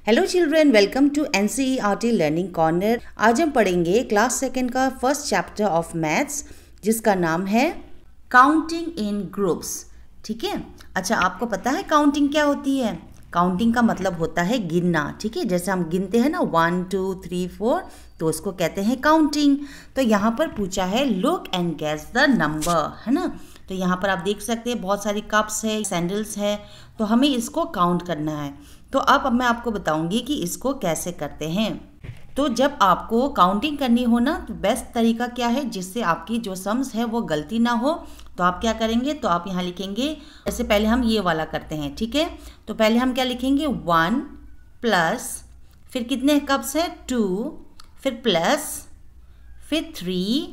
Hello children, welcome to NCERT learning corner. आज हम पढ़ेंगे क्लास सेकेंड का फर्स्ट चैप्टर ऑफ मैथ्स, जिसका नाम है काउंटिंग इन ग्रुप्स। ठीक है। अच्छा, आपको पता है काउंटिंग क्या होती है? काउंटिंग का मतलब होता है गिनना। ठीक है, जैसे हम गिनते हैं ना 1 2 3 4, तो उसको कहते हैं काउंटिंग। तो यहाँ पर पूछा है look and guess the number, है ना। तो यहाँ पर आप देख सकते हैं बहुत सारी कप्स है, सैंडल्स है, तो हमें इसको काउंट करना है। तो अब मैं आपको बताऊंगी कि इसको कैसे करते हैं। तो जब आपको काउंटिंग करनी हो ना, तो बेस्ट तरीका क्या है जिससे आपकी जो सम्स है वो गलती ना हो, तो आप क्या करेंगे, तो आप यहाँ लिखेंगे, जैसे पहले हम ये वाला करते हैं। ठीक है, तो पहले हम क्या लिखेंगे 1 प्लस, फिर कितने कप्स है 2, फिर प्लस, फिर 3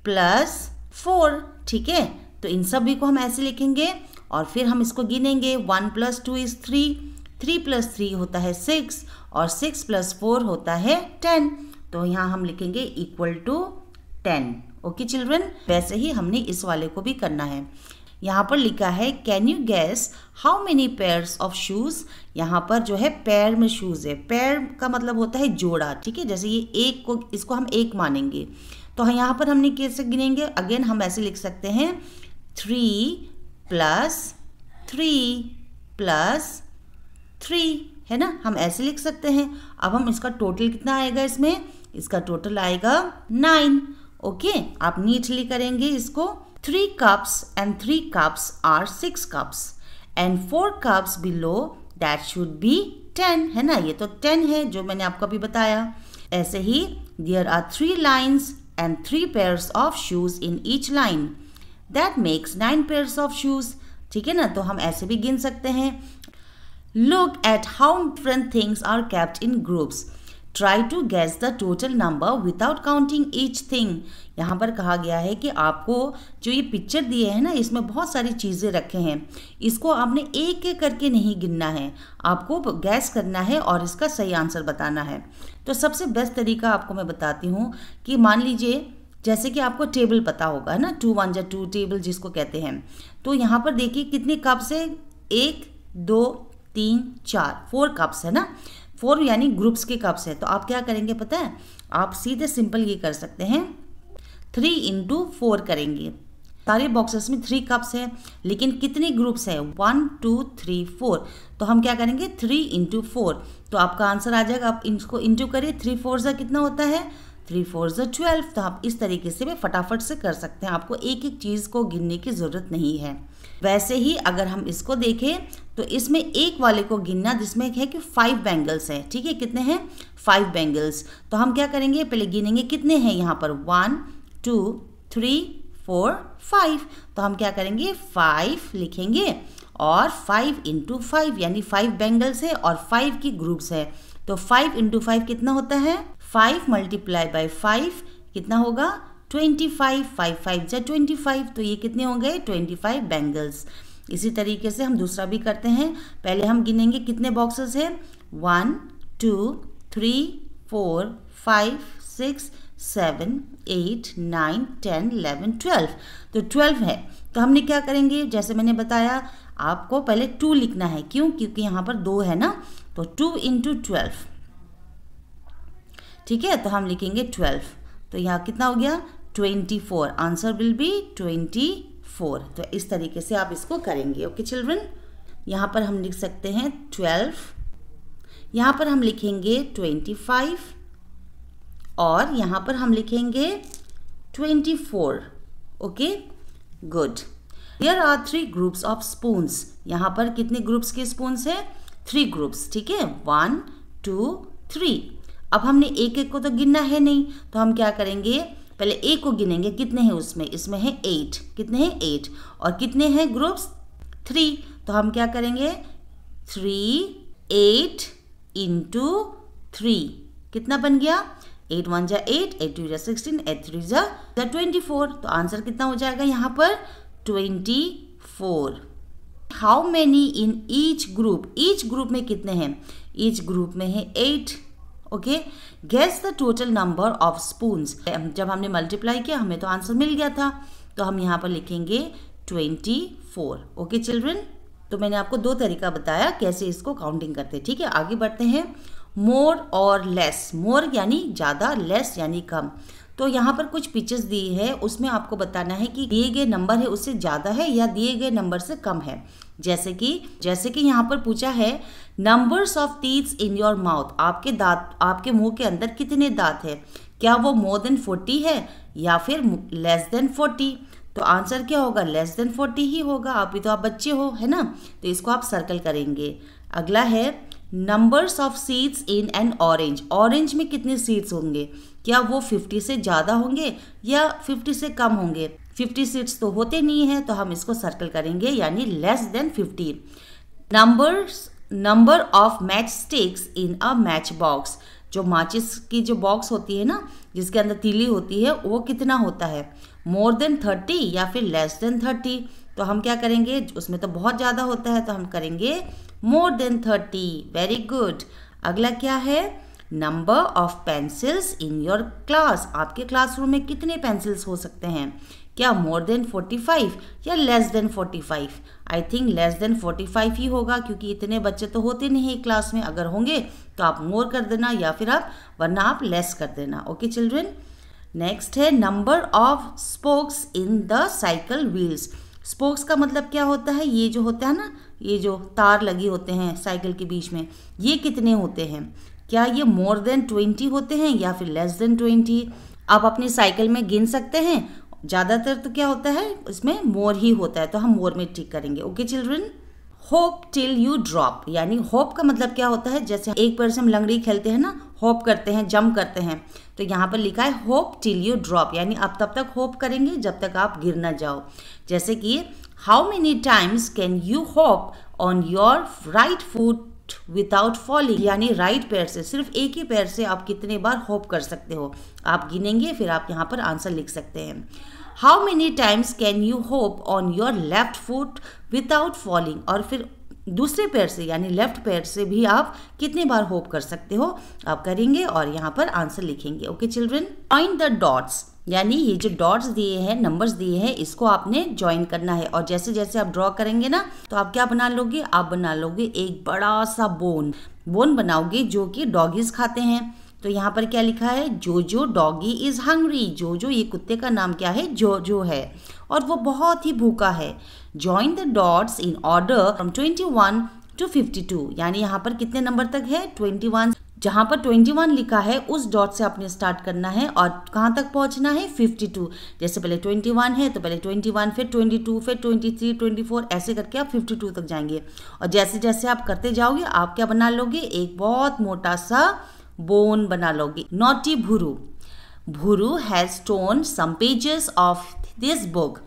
प्लस 4। ठीक है, तो इन सभी को हम ऐसे लिखेंगे और फिर हम इसको गिनेंगे। 1 प्लस 2 इज 3, 3 प्लस 3 होता है 6 और 6 प्लस 4 होता है 10। तो यहाँ हम लिखेंगे इक्वल टू 10। ओके चिल्ड्रन, वैसे ही हमने इस वाले को भी करना है। यहाँ पर लिखा है can you guess how many pairs of shoes. यहाँ पर जो है पैर में शूज़ है, पैर का मतलब होता है जोड़ा। ठीक है, जैसे ये एक को, इसको हम एक मानेंगे, तो यहाँ पर हमने कैसे गिनेंगे, अगेन हम ऐसे लिख सकते हैं 3 प्लस 3 प्लस 3, है ना, हम ऐसे लिख सकते हैं। अब हम इसका टोटल कितना आएगा, इसका टोटल आएगा 9। ओके, आप नीटली करेंगे इसको। 3 cups and 3 cups are 6 cups and 4 cups below that should be 10, है ना, ये तो 10 है जो मैंने आपको अभी बताया। ऐसे ही there are 3 lines and 3 pairs of shoes in each line that makes 9 pairs of shoes। ठीक है ना, तो हम ऐसे भी गिन सकते हैं। Look at how different things are kept in groups. Try to guess the total number without counting each thing. यहाँ पर कहा गया है कि आपको जो ये पिक्चर दिए हैं ना, इसमें बहुत सारी चीज़ें रखे हैं, इसको आपने एक एक करके नहीं गिनना है, आपको गैस करना है और इसका सही आंसर बताना है। तो सबसे बेस्ट तरीका आपको मैं बताती हूँ कि मान लीजिए जैसे कि आपको टेबल पता होगा ना, 2 1 2 टेबल जिसको कहते हैं। तो यहाँ पर देखिए कितने कप्स है, 1 2 3 4, 4 कप्स है ना, 4 यानी ग्रुप्स के कप्स है। तो आप क्या करेंगे पता है, आप सीधे सिंपल ये कर सकते हैं, 3 into 4 करेंगे। सारे बॉक्सेस में 3 कप्स है, लेकिन कितने ग्रुप्स है, 1 2 3 4, तो हम क्या करेंगे 3 into 4, तो आपका आंसर आ जाएगा। आप इसको इंटू करिए, 3 4 ज़ा कितना होता है, 3 4 ज़ा 12। तो आप इस तरीके से भी फटाफट से कर सकते हैं, आपको एक एक चीज़ को गिनने की ज़रूरत नहीं है। वैसे ही अगर हम इसको देखें तो इसमें एक वाले को गिनना जिसमें है कि 5 बैंगल्स हैं। ठीक है, कितने हैं, 5 बैंगल्स। तो हम क्या करेंगे, पहले गिनेंगे कितने हैं यहाँ पर, 1 2 3 4 5। तो हम क्या करेंगे 5 लिखेंगे और 5 into 5 यानी 5 बैंगल्स है और 5 की ग्रुप्स है। तो 5 into 5 कितना होता है, 5 मल्टीप्लाई बाई 5 कितना होगा 25, 5 5 जा 25, तो ये कितने हो गए 25 बैंगल्स। इसी तरीके से हम दूसरा भी करते हैं। पहले हम गिनेंगे कितने बॉक्सेस हैं, 1 2 3 4 5 6 7 8 9 10 11 12, तो 12 है। तो हमने क्या करेंगे, जैसे मैंने बताया आपको पहले 2 लिखना है, क्यों, क्योंकि यहाँ पर 2 है ना, तो 2 into 12। ठीक है, तो हम लिखेंगे 12, तो यहाँ कितना हो गया 24, आंसर विल बी 24। तो इस तरीके से आप इसको करेंगे। ओके चिल्ड्रन, यहाँ पर हम लिख सकते हैं 12, यहाँ पर हम लिखेंगे 25 और यहाँ पर हम लिखेंगे 24। Okay good. There are 3 groups of spoons. यहाँ पर कितने ग्रुप्स के स्पून्स हैं, 3 ग्रुप्स। ठीक है, 1 2 3। अब हमने एक एक को तो गिनना है नहीं, तो हम क्या करेंगे, पहले एक को गिनेंगे, कितने हैं इसमें है 8, कितने हैं 8, और कितने हैं ग्रुप्स 3। तो हम क्या करेंगे 3 8 into 3, कितना बन गया, 8 1 जा 8, 8 2 जा 16, 8 3 जा 24। तो आंसर कितना हो जाएगा यहाँ पर 24। How many in each group में कितने हैं, ईच ग्रुप में है 8। Okay, guess the total number of spoons. जब हमने मल्टीप्लाई किया हमें तो आंसर मिल गया था, तो हम यहाँ पर लिखेंगे 24। ओके चिल्ड्रन, तो मैंने आपको 2 तरीका बताया कैसे इसको काउंटिंग करते हैं। ठीक है, आगे बढ़ते हैं। मोर और लेस, मोर यानी ज़्यादा, लेस यानी कम। तो यहाँ पर कुछ पिक्चर्स दी है, उसमें आपको बताना है कि दिए गए नंबर है उससे ज़्यादा है या दिए गए नंबर से कम है। जैसे कि यहाँ पर पूछा है numbers of teeths in your mouth, आपके दांत, आपके मुंह के अंदर कितने दांत है, क्या वो मोर देन 40 है या फिर लेस देन 40। तो आंसर क्या होगा, लेस देन 40 ही होगा। आप बच्चे हो, है ना, तो इसको आप सर्कल करेंगे। अगला है numbers of seeds in an orange, orange में कितने सीड्स होंगे, क्या वो 50 से ज़्यादा होंगे या 50 से कम होंगे। 50 सीड्स तो होते नहीं हैं, तो हम इसको सर्कल करेंगे, यानी less than 50। Number of match sticks in a match box, जो माचिस की जो बॉक्स होती है ना, जिसके अंदर तीली होती है, वो कितना होता है, मोर देन 30 या फिर लेस देन 30। तो हम क्या करेंगे, उसमें तो बहुत ज़्यादा होता है, तो हम करेंगे मोर देन 30। Very good. अगला क्या है, number of pencils in your class, आपके क्लासरूम में कितने पेंसिल्स हो सकते हैं, क्या मोर देन 45 या less than 45। I think less than 45 ही होगा, क्योंकि इतने बच्चे तो होते नहीं है क्लास में। अगर होंगे तो आप मोर कर देना या फिर वरना आप लेस कर देना। Okay children. नेक्स्ट है number of spokes in the cycle wheels. Spokes का मतलब क्या होता है, ये जो होता है ना, ये जो तार लगे होते हैं साइकिल के बीच में, ये कितने होते हैं, क्या ये मोर देन 20 होते हैं या फिर लेस देन 20। आप अपनी साइकिल में गिन सकते हैं, ज़्यादातर तो क्या होता है इसमें मोर ही होता है, तो हम मोर में टिक करेंगे। Okay children. Hope till you drop, यानी होप का मतलब क्या होता है, जैसे एक पैर से हम लंगड़ी खेलते हैं ना, होप करते हैं, जंप करते हैं, तो यहाँ पर लिखा है होप टिल यू ड्रॉप, यानी आप तब तक होप करेंगे जब तक आप गिर ना जाओ। जैसे कि how many times can you hope on your right foot without falling, यानी राइट पैर से, सिर्फ एक ही पैर से आप कितने बार होप कर सकते हो, आप गिनेंगे, फिर आप यहाँ पर आंसर लिख सकते हैं। How many times can you hope on your left foot without falling, और फिर दूसरे पैर से यानी लेफ्ट पैर से भी आप कितने बार होप कर सकते हो, आप करेंगे और यहाँ पर आंसर लिखेंगे। Okay children. Join the dots, यानी ये जो डॉट्स दिए हैं, नंबर्स दिए हैं, इसको आपने ज्वाइन करना है, और जैसे जैसे आप ड्रॉ करेंगे ना, तो आप क्या बना लोगे, आप बना लोगे एक बड़ा सा बोन बनाओगे जो कि डॉगीज खाते हैं। तो यहाँ पर क्या लिखा है, जोजो डॉगी इज हंग्री, जोजो ये कुत्ते का नाम क्या है, जोजो है, और वो बहुत ही भूखा है। Join the dots in order from 21 to 52, यानी यहाँ पर कितने नंबर तक है, 21, जहाँ पर 21 लिखा है उस डॉट से आपने स्टार्ट करना है और कहाँ तक पहुँचना है, 52। जैसे पहले 21 है तो पहले 21, फिर 22, फिर 23, 24, ऐसे करके आप 52 तक जाएंगे। और जैसे जैसे आप करते जाओगे आप क्या बना लोगे, एक बहुत मोटा सा बोन बना लोगे। Naughty Bhuru, Bhuru has torn some pages of this book,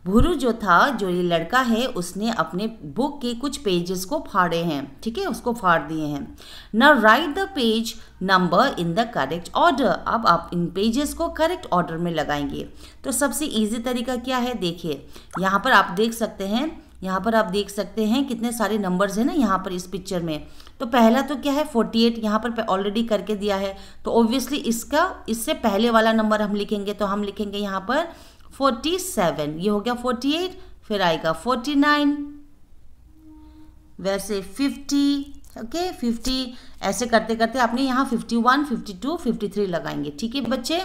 Bhuru जो था, जो ये लड़का है, उसने अपने बुक के कुछ पेजेस को फाड़े हैं, ठीक है, उसको फाड़ दिए हैं। Now right the page number in the correct order, अब आप इन पेजेस को करेक्ट ऑर्डर में लगाएंगे। तो सबसे इजी तरीका क्या है, देखिए यहाँ पर आप देख सकते हैं, यहाँ पर आप देख सकते हैं कितने सारे नंबर्स हैं ना यहाँ पर इस पिक्चर में। तो पहला तो क्या है 48, यहाँ पर ऑलरेडी करके दिया है, तो ऑब्वियसली इससे पहले वाला नंबर हम लिखेंगे, तो हम लिखेंगे यहाँ पर 47, ये हो गया 48, फिर आएगा 49, वैसे 50, ओके 50, ऐसे करते करते आपने यहाँ 51, 52, 53 लगाएंगे। ठीक है बच्चे।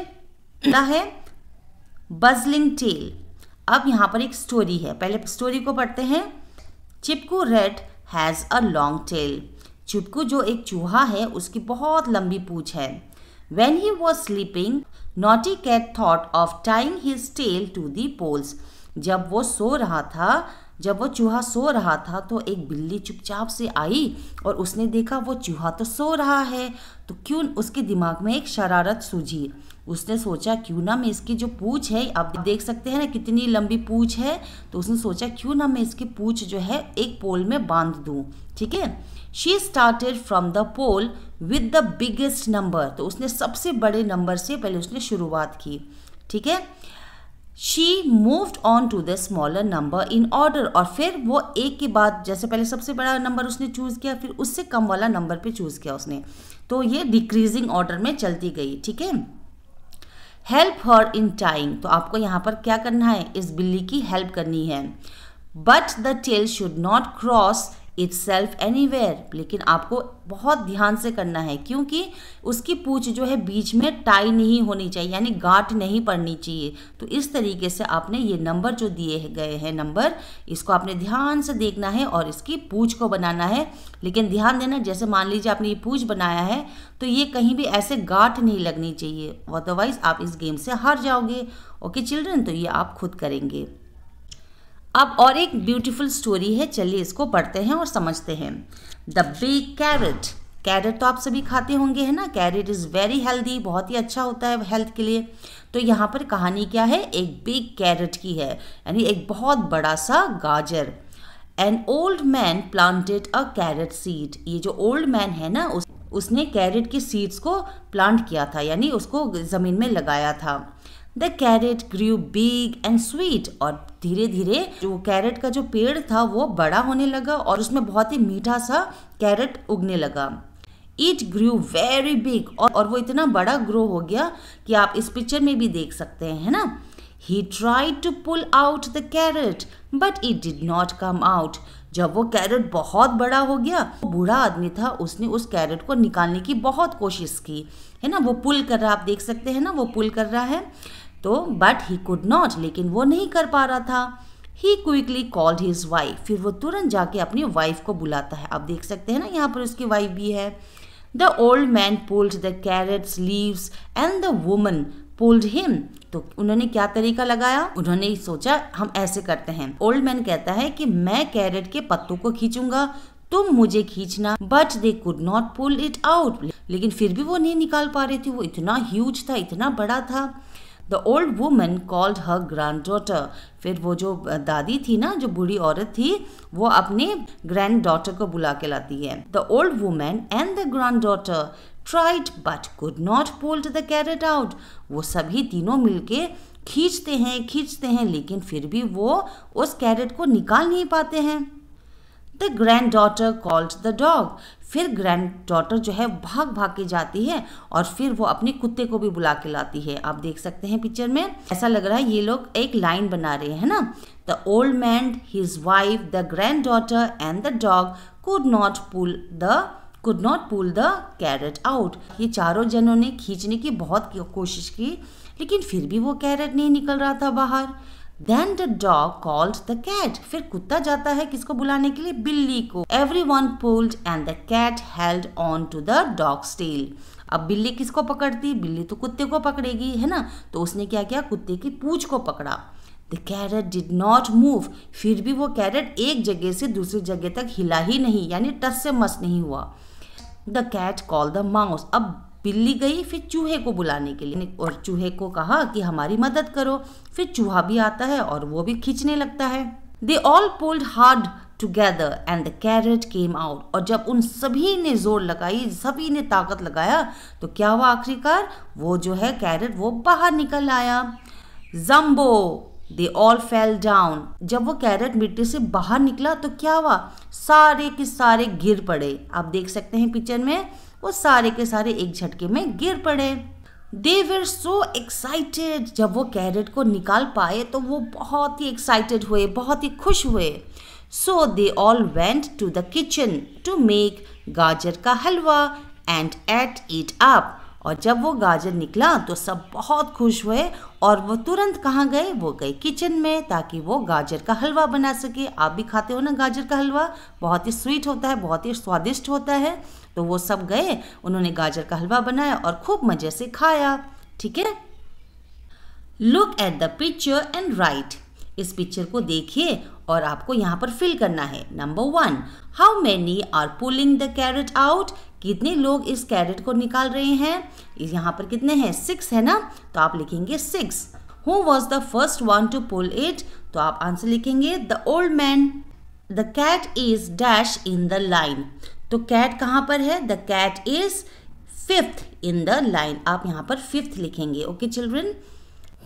क्या है बजलिंग टेल। अब यहाँ पर एक स्टोरी है, पहले स्टोरी को पढ़ते हैं। Chipku red has a long tail, Chipku जो एक चूहा है उसकी बहुत लंबी पूंछ है। When he was sleeping, Naughty Cat thought of tying his tail to the poles. जब वो सो रहा था, जब वो चूहा सो रहा था, तो एक बिल्ली चुपचाप से आई और उसने देखा वो चूहा तो सो रहा है, तो क्यों, उसके दिमाग में एक शरारत सूझी। उसने सोचा क्यों ना मैं इसकी जो पूंछ है, आप देख सकते हैं ना कितनी लंबी पूंछ है, तो उसने सोचा क्यों ना मैं इसकी पूंछ जो है एक पोल में बांध दूं। ठीक है। She started from the pole with the biggest number, तो उसने सबसे बड़े नंबर से पहले उसने शुरुआत की। ठीक है। She moved on to the smaller number in order, और फिर वो एक के बाद, जैसे पहले सबसे बड़ा नंबर उसने चूज़ किया, फिर उससे कम वाला नंबर पे चूज़ किया उसने, तो ये डिक्रीजिंग ऑर्डर में चलती गई। ठीक है। हेल्प हर इन टाइंग, तो आपको यहाँ पर क्या करना है, इस बिल्ली की हेल्प करनी है। But the tail should not cross itself anywhere, लेकिन आपको बहुत ध्यान से करना है क्योंकि उसकी पूंछ जो है बीच में टाई नहीं होनी चाहिए, यानी गांठ नहीं पड़नी चाहिए। तो इस तरीके से आपने ये नंबर जो दिए गए हैं नंबर, इसको आपने ध्यान से देखना है और इसकी पूंछ को बनाना है। लेकिन ध्यान देना, जैसे मान लीजिए आपने ये पूंछ बनाया है तो ये कहीं भी ऐसे गांठ नहीं लगनी चाहिए, अदरवाइज आप इस गेम से हार जाओगे। ओके चिल्ड्रन, तो ये आप खुद करेंगे। अब और एक ब्यूटीफुल स्टोरी है, चलिए इसको पढ़ते हैं और समझते हैं। The big carat. कैरेट तो आप सभी खाते होंगे, है ना। कैरेट इज़ वेरी हेल्दी, बहुत ही अच्छा होता है हेल्थ के लिए। तो यहाँ पर कहानी क्या है, एक बिग कैरेट की है, यानी एक बहुत बड़ा सा गाजर। An old man planted a carrot seed. ये जो ओल्ड मैन है ना, उसने कैरेट के सीड्स को प्लांट किया था, यानी उसको ज़मीन में लगाया था। The carrot grew big and sweet. और धीरे धीरे जो कैरेट का जो पेड़ था वो बड़ा होने लगा और उसमें बहुत ही मीठा सा कैरेट उगने लगा। It grew very big. और वो इतना बड़ा ग्रो हो गया कि आप इस पिक्चर में भी देख सकते हैं, है ना। He tried to pull out the carrot but it did not come out. जब वो कैरेट बहुत बड़ा हो गया, वो बूढ़ा आदमी था, उसने उस कैरेट को निकालने की बहुत कोशिश की, है ना। वो पुल कर रहा, आप देख सकते हैं ना, वो पुल कर रहा है। तो बट ही कुड नॉट, लेकिन वो नहीं कर पा रहा था। ही क्विकली कॉल्ड हिज वाइफ। फिर वो तुरंत जाके अपनी वाइफ को बुलाता है, आप देख सकते हैं ना, यहाँ पर उसकी वाइफ भी है। The old man pulled the carrot's leaves and the woman pulled him. तो उन्होंने क्या तरीका लगाया, उन्होंने सोचा हम ऐसे करते हैं। ओल्ड मैन कहता है कि मैं कैरेट के पत्तों को खींचूंगा, तुम मुझे खींचना। But they could not pull it out. लेकिन फिर भी वो नहीं निकाल पा रही थी, वो इतना ह्यूज था, इतना बड़ा था। The old woman called her grand daughter. फिर वो जो दादी थी ना, जो बूढ़ी औरत थी, वो अपने ग्रैंड डॉटर को बुला के लाती है। The old woman and the granddaughter tried but could not pull the carrot out. वो सभी तीनों मिलके खींचते हैं, लेकिन फिर भी वो उस कैरेट को निकाल नहीं पाते हैं। The grand daughter called the dog. फिर ग्रैंड डॉटर जो है भाग भाग के जाती है और फिर वो अपने कुत्ते को भी बुला के लाती है। आप देख सकते हैं पिक्चर में, ऐसा लग रहा है ये लोग एक लाइन बना रहे हैं ना। The old man, his wife, the granddaughter and the dog could not pull the carrot out. ये चारों जनों ने खींचने की बहुत कोशिश की, लेकिन फिर भी वो कैरेट नहीं निकल रहा था बाहर। Then the dog called the cat. फिर कुत्ता जाता है किसको बुलाने के लिए, बिल्ली को। Everyone pulled and the cat held on to the dog's tail. अब बिल्ली किसको पकड़ती, बिल्ली तो कुत्ते को पकड़ेगी, है ना। तो उसने क्या किया, कुत्ते की पूंछ को पकड़ा। The carrot did not move. फिर भी वो कैरेट एक जगह से दूसरी जगह तक हिला ही नहीं, यानी टस से मस नहीं हुआ। The cat called the mouse. अब बिल्ली गई फिर चूहे को बुलाने के लिए और चूहे को कहा कि हमारी मदद करो। फिर चूहा भी आता है और वो भी खींचने लगता है। They all pulled hard together and the carrot came out. और जब उन सभी ने जोर लगाई, सभी ने ताकत लगाया, तो क्या हुआ आखिरकार, वो जो है कैरेट वो बाहर निकल आया। Zumbo, they all fell down. जब वो कैरेट मिट्टी से बाहर निकला तो क्या हुआ, सारे के सारे गिर पड़े। आप देख सकते हैं पिक्चर में, वो सारे के सारे एक झटके में गिर पड़े। They were so excited. जब वो कैरेट को निकाल पाए तो वो बहुत ही एक्साइटेड हुए, बहुत ही खुश हुए। So they all went to the kitchen to make गाजर का हलवा and ate it up. और जब वो गाजर निकला तो सब बहुत खुश हुए और वो तुरंत कहाँ गए, वो गए किचन में ताकि वो गाजर का हलवा बना सके। आप भी खाते हो ना गाजर का हलवा, बहुत ही स्वीट होता है, बहुत ही स्वादिष्ट होता है। तो वो सब गए, उन्होंने गाजर का हलवा बनाया और खूब मजे से खाया। ठीक है, look at the picture and write. इस पिक्चर को देखिए और आपको यहाँ पर फिल करना है। Number 1, how many are pulling the carrot out. कितने लोग इस कैरेट को निकाल रहे हैं, यहाँ पर कितने हैं, 6 है ना, तो आप लिखेंगे 6। Who was the first one to pull it, तो आप आंसर लिखेंगे the old man. The cat is dash in the line. तो कैट कहाँ पर है, the cat is 5th in the line. आप यहाँ पर 5th लिखेंगे। Okay children,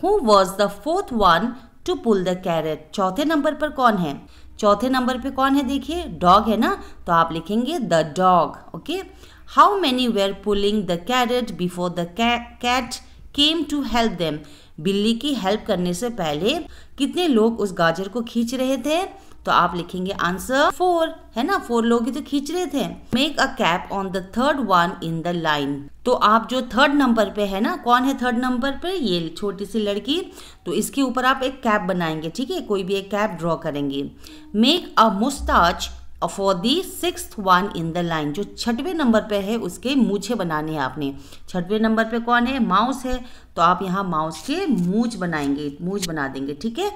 who was the 4th one to pull the carrot. चौथे नंबर पर कौन है, चौथे नंबर पे कौन है, देखिए डॉग है ना, तो आप लिखेंगे the dog. Okay, how many were pulling the carrot before the cat came to help them. बिल्ली की हेल्प करने से पहले कितने लोग उस गाजर को खींच रहे थे, तो आप लिखेंगे आंसर 4, है ना, 4 लोग ही तो खींच रहे थे। Make a cap on the third one in the line, तो आप जो थर्ड नंबर पे है ना, कौन है थर्ड नंबर पे, ये छोटी सी लड़की, तो इसके ऊपर आप एक कैप बनाएंगे, ठीक है, कोई भी एक कैप ड्रॉ करेंगे। Make a moustache for the 6th one in the line, जो 6वें नंबर पे है उसके मूछे बनाने हैं आपने। 6वें नंबर पे कौन है, माउस है, तो आप यहाँ माउस के मूछ बनाएंगे, मूछ बना देंगे, ठीक है।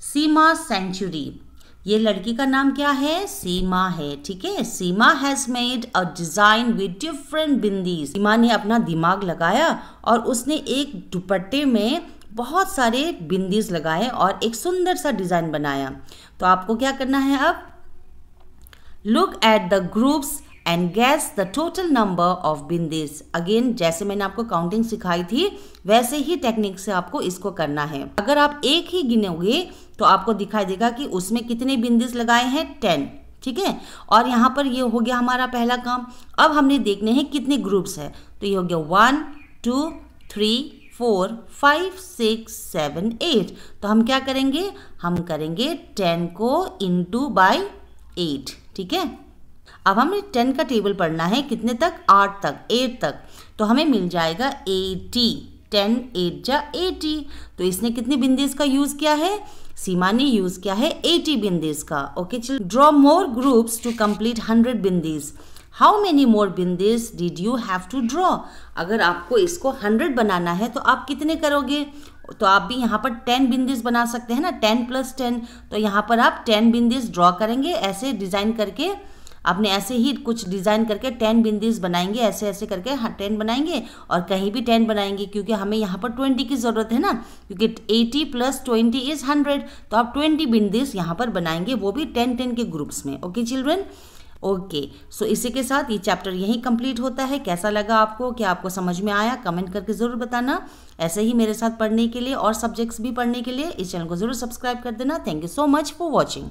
सीमा सेंचुरी, ये लड़की का नाम क्या है, सीमा है, ठीक है। Seema has made a design with different bindis, Seema ने अपना दिमाग लगाया और उसने एक दुपट्टे में बहुत सारे बिंदीज लगाए और एक सुंदर सा डिजाइन बनाया। तो आपको क्या करना है अब, look at the groups and guess the total number of bindis. Again जैसे मैंने आपको काउंटिंग सिखाई थी वैसे ही टेक्निक से आपको इसको करना है। अगर आप एक ही गिनोगे तो आपको दिखाई देगा कि उसमें कितने बिंदीज लगाए हैं, 10, ठीक है। और यहाँ पर ये हो गया हमारा पहला काम। अब हमने देखने हैं कितने ग्रुप्स है, तो ये हो गया 1 2 3 4 5 6 7 8। तो हम क्या करेंगे, हम करेंगे 10 को इंटू बाई 8, ठीक है। अब हमें 10 का टेबल पढ़ना है, कितने तक, 8 तक, तो हमें मिल जाएगा 80, 10 8 जा 80। तो इसने कितनी बिंदीज का यूज किया है, सीमा ने यूज किया है 80 बिंदीज का। ओके चलो, draw more groups to complete 100 bindis. How many more bindis did you have to draw, अगर आपको इसको 100 बनाना है तो आप कितने करोगे, तो आप भी यहाँ पर 10 बिंदीज बना सकते हैं ना, 10 + 10, तो यहाँ पर आप 10 बिंदीज ड्रॉ करेंगे, ऐसे डिज़ाइन करके आपने ऐसे ही कुछ डिज़ाइन करके 10 बिंदीज बनाएंगे, ऐसे ऐसे करके 10 बनाएंगे और कहीं भी 10 बनाएंगे, क्योंकि हमें यहाँ पर 20 की ज़रूरत है ना, क्योंकि 80 + 20 इज़ 100, तो आप 20 बिंदीज यहाँ पर बनाएंगे, वो भी 10-10 के ग्रुप्स में। ओके चिल्ड्रन, ओके सो इसी के साथ ये चैप्टर यहीं कंप्लीट होता है। कैसा लगा आपको, क्या आपको समझ में आया, कमेंट करके ज़रूर बताना। ऐसे ही मेरे साथ पढ़ने के लिए और सब्जेक्ट्स भी पढ़ने के लिए इस चैनल को ज़रूर सब्सक्राइब कर देना। Thank you so much for watching.